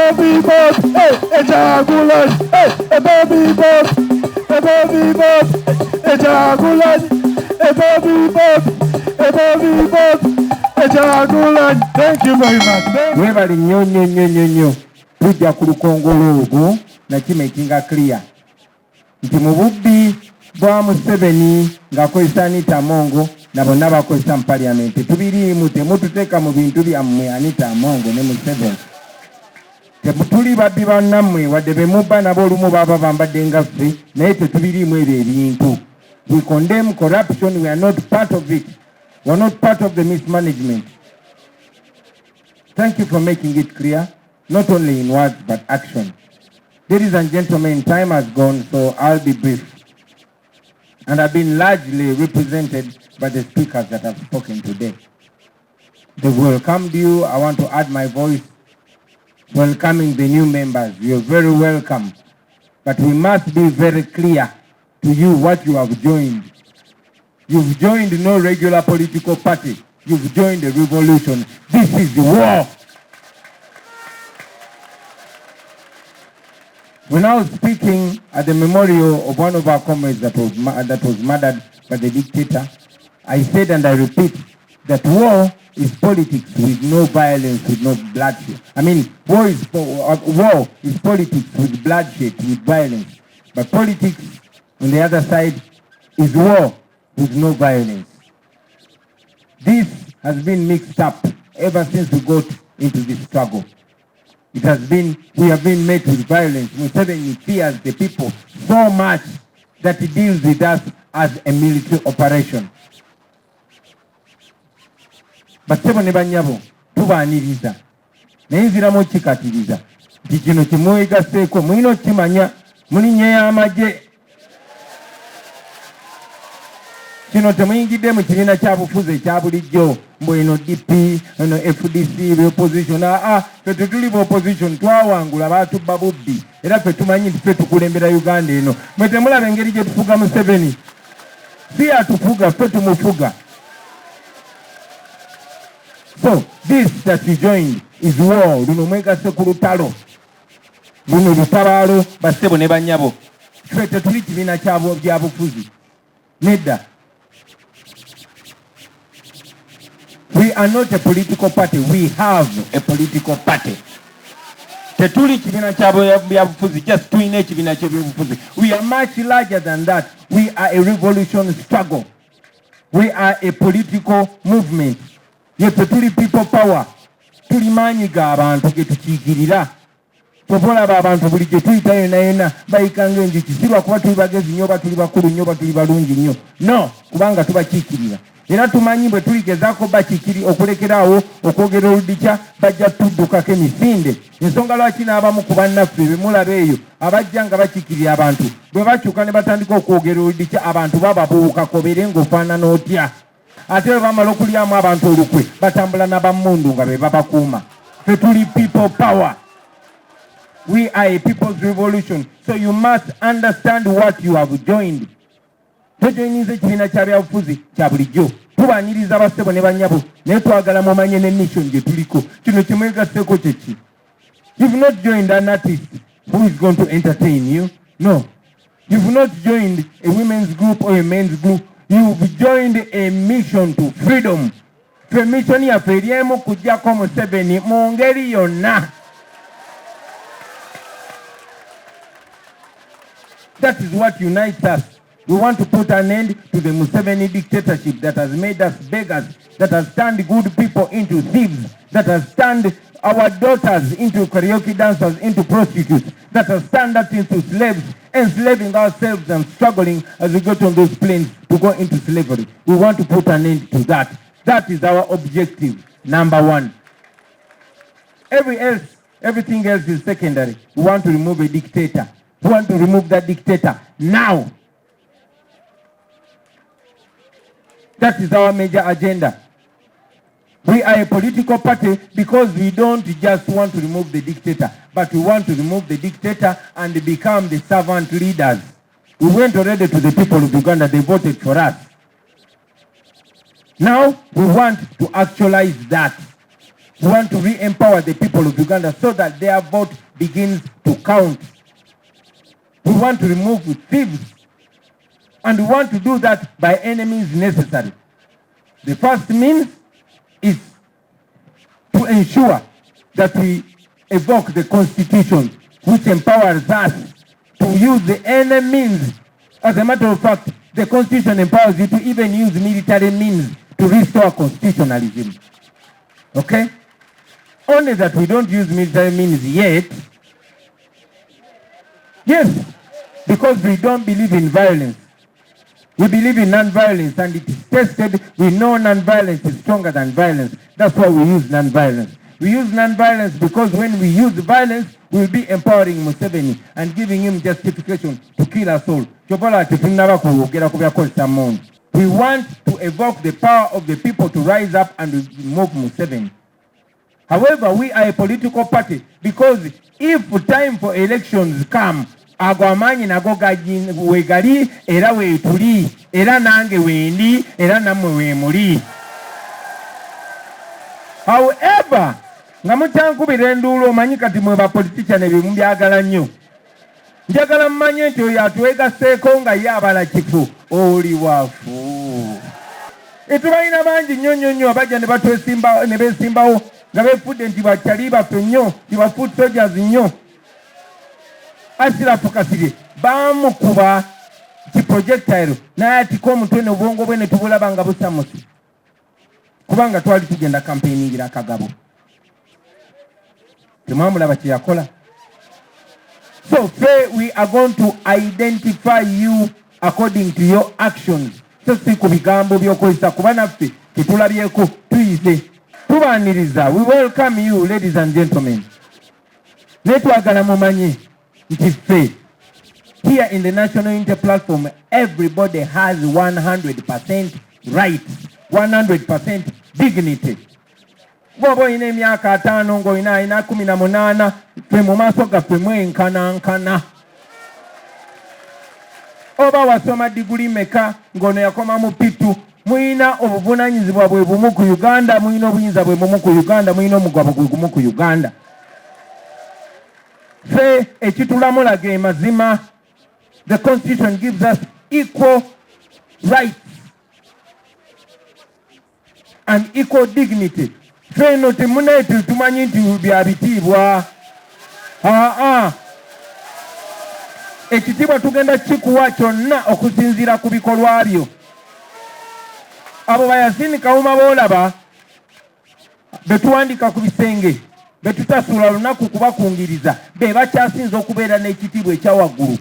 Bobi Wine, ejagulan, Bobi Wine, Bobi Wine, ejagulan, Bobi Wine, ejagulan. Thank you very much. Webali nnyo tujja ku lukongolo olwo nakimakinga clear nti mu bubbi bwa Museveni ng'akozesa Anita Amongo na bonna bakozesa mu parliament tubiriimu, temututeeka mu bintu byammwe Anita Amongo ne Museveni. Tebutuli babbi bannammwe wadde be mubba nabo olumu baba bambadde nga ffe, naye tetubiriimu ebyo ebintu. We condemn corruption. We are not part of it. We are not part of the mismanagement. Thank you for making it clear, not only in words but action. Ladies and gentlemen, time has gone, so I'll be brief. And I've been largely represented by the speakers that have spoken today. They welcomed you. I want to add my voice welcoming the new members. You're very welcome. But we must be very clear to you what you have joined. You've joined no regular political party. You've joined a revolution. This is war. We're now speaking at the memorial of one of our comrades that was murdered by the dictator. I said and I repeat that war is politics with no violence, with no bloodshed. I mean, war is politics with bloodshed, with violence. But politics on the other side is war with no violence. This has been mixed up ever since we got into this struggle. We have been met with violence. Museveni fears the people so much that he deals with us as a military operation. But sebo ne banyabo tubaaniriza naye nziramu kikatiriza nti kino kimwegaseeko mulina okimanya mulinnya y'amagye. Kino temuyingidde mu kibiina kya bufuzi ekya bulijjo mbu eno DP eno FDC be opposition. Ffe tetuli ba opposition, twawangula baatubba bubbi era ffe tumanyi nti ffe tukulembera Uganda eno. Mwe temulaba engeri gye tufuga Museveni, si atufuga, ffe tumufuga. So this that you joined is war. Luno mwegase ku lutalo, luno lutabaalo bassebo ne bannyabo. Ffe tetuli kibiina kya bufuzi, nedda. We are not a political party. We have a political party. Tetuli kibiina kya bufuzi, just twine ekibiina kya bufuzi. We are much larger than that. We are a revolution struggle. We are a political movement. Yeffe tuli people power. Tuli maanyi ga abantu ge tukiikirira. Tolaba abantu buli gye tuyita yonna bayikanga enjuki, si lwakuba tuli bagezi nnyo oba tuli bakulu nnyo oba tuli balungi nnyo. No, kubanga tubakiikirira. Era tumanyi bwe tuligezaako bakiikiri okulekeraawo okwogera oludikya bajja tuddukako emisinde. Ensonga lwaki n'abamu ku bannaffe be mulaba eyo abajja nga bakiikirira abantu bwe bakyuka ne batandika okwogera oludikya abantu bababuukako beere ng'ofaanana otya. Ate bwe bamala okulyamu abantu olukwe batambula n'abammundu nga be babakuuma. Ffe tuli people power. We are a people's revolution. So you must understand what you have joined. Tojoyiniza ekibiina kya byabufuzi kya bulijjo. Tubaanyiriza bassebo ne bannyabo naye twagala mumanye ne mission gye tuliko. Kino kimwegasseko kyeki. You've not joined an artist who is going to entertain you. No. You've not joined a women's group or a men's group. You've joined a mission to freedom. Ffe mission yaffe eryemu kuggyako Museveni mu ngeri yonna. That is what unites us. We want to put an end to the Museveni dictatorship that has made us beggars, that has turned good people into thieves, that has turned our daughters into karaoke dancers, into prostitutes, that has turned us into slaves, enslaving ourselves and struggling as we get on those planes to go into slavery. We want to put an end to that. That is our objective, number one. Everything else is secondary. We want to remove a dictator. We want to remove that dictator now. That is our major agenda. We are a political party because we don't just want to remove the dictator, but we want to remove the dictator and become the servant leaders. We went already to the people of Uganda, they voted for us. Now we want to actualize that. We want to re-empower the people of Uganda so that their vote begins to count. We want to remove thieves, and we want to do that by any means necessary. The first means is to ensure that we evoke the Constitution, which empowers us to use any means. As a matter of fact, the Constitution empowers you to even use military means to restore constitutionalism. Okay? Only that we don't use military means yet. Yes, because we don't believe in violence. We believe in non-violence, and it is tested. We know non-violence is stronger than violence. That's why we use non-violence. We use non-violence because when we use violence, we'll be empowering Museveni and giving him justification to kill us all. We want to evoke the power of the people to rise up and remove Museveni. However, we are a political party because if time for elections come, agwamanyi nago wegali era wetuli era nange wendi era namwe wemuli. However, nga mutankubira enduulu omanyi kati mwe bapolitician ebimu byagala nnyo. Njagala mmanye nti oyo atwegaseeko nga ye abala kifu oli wafu. Tubalina bangi nnyo abajja ne beesimbawo nga beefudde nti bakyali baffe nnyo, nti ba foot soldiers nnyo. Asirafu Kasirye bamukuba kiprojectile naye atika omutwe n'obwongo bwe ne tubulaba nga busamusi kubanga twali tugenda campaigningira akagabo. Temwamulaba kye yakola. So we are going to identify you according to your actions. So si ku bigambo by'okozesa kuba naffe tetulabyeko tuyize. Tubaaniriza. We welcome you, ladies and gentlemen. Ne twagala mumanye here in the National Unity Platform, everybody has 100% rights, 100% dignity. Bobo ine myaka 5 ngo ina 18 fe mu maaso gaffe mwenkanankana. Oba wasoma diguli meka ngono yakoma mu pitu muina obuvunanyizibwa bwe bumu ku Uganda, muina obuyinza bwe bumu ku Uganda, muina omugabo gwe gumu ku Uganda. Say ekitulamula ge mazima. The Constitution gives us equal rights and equal dignity. Say no timuneti tumanyi nti bya bitibwa. Ekitibwa tugenda kikuwa kyonna okusinziira ku bikolwa byo. Abo bayasini kawuma boolaba betuwandika ku bisenge betutasula lunaku kubakungiriza be bakyasinza okubeera n'ekitibwa ekyawaggulu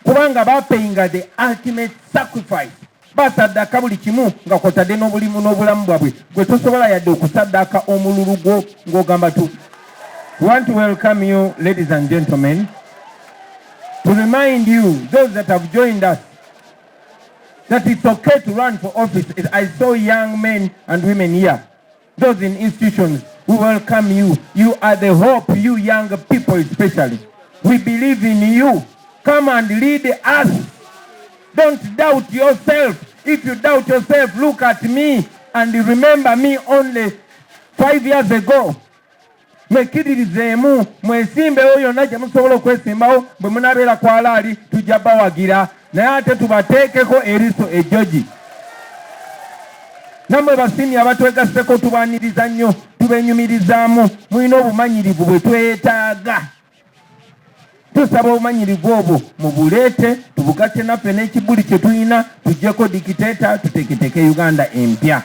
kubanga bapeyinga the ultimate sacrifice. Basaddaka buli kimu nga kwotadde n'obulamu bwabwe gwe tosobola yadde okusaddaka omululu gwo ng'ogamba tu. We want to welcome you, ladies and gentlemen, to remind you, those that have joined us, that it's okay to run for office. I saw young men and women here. Those in institutions, we welcome you. You are the hope, you young people especially. We believe in you. Come and lead us. Don't doubt yourself. If you doubt yourself, look at me and remember me only 5 years ago. Mwekiririzemu mwesimbewo yonna gye musobola okwesimbawo bwe munabeera ku alaali tujja bawagira naye ate tubateekeko eriiso ejjogi. Nammwe basiimi abatwegaseko tubaaniriza nnyo tubenyumirizaamu mulina obumanyirivu bwe twetaaga. Tusaba obumanyirivu obwo mubuleete tubugatte naffe n'ekibuli kye tulina tuggyeko dikiteeta tuteeketeke Uganda empya.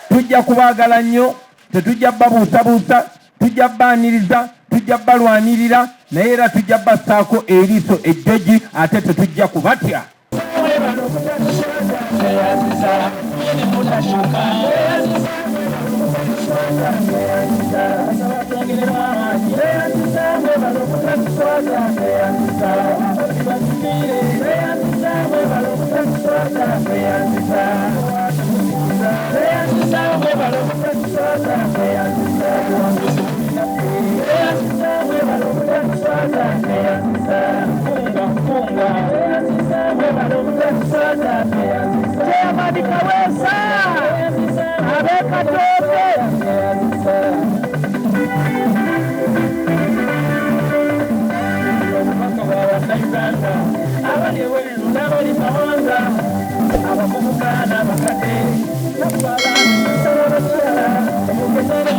Tujja kubaagala nnyo, tetujja babuusabuusa, tujja baaniriza, tujja balwanirira naye era tujja bassaako eriiso ejjogi ate tetujja kubatya. Abeka tope bannayuganda abali eweru n'abali mawanga abavubuka n'abakadde nakubaala abakyala omugezera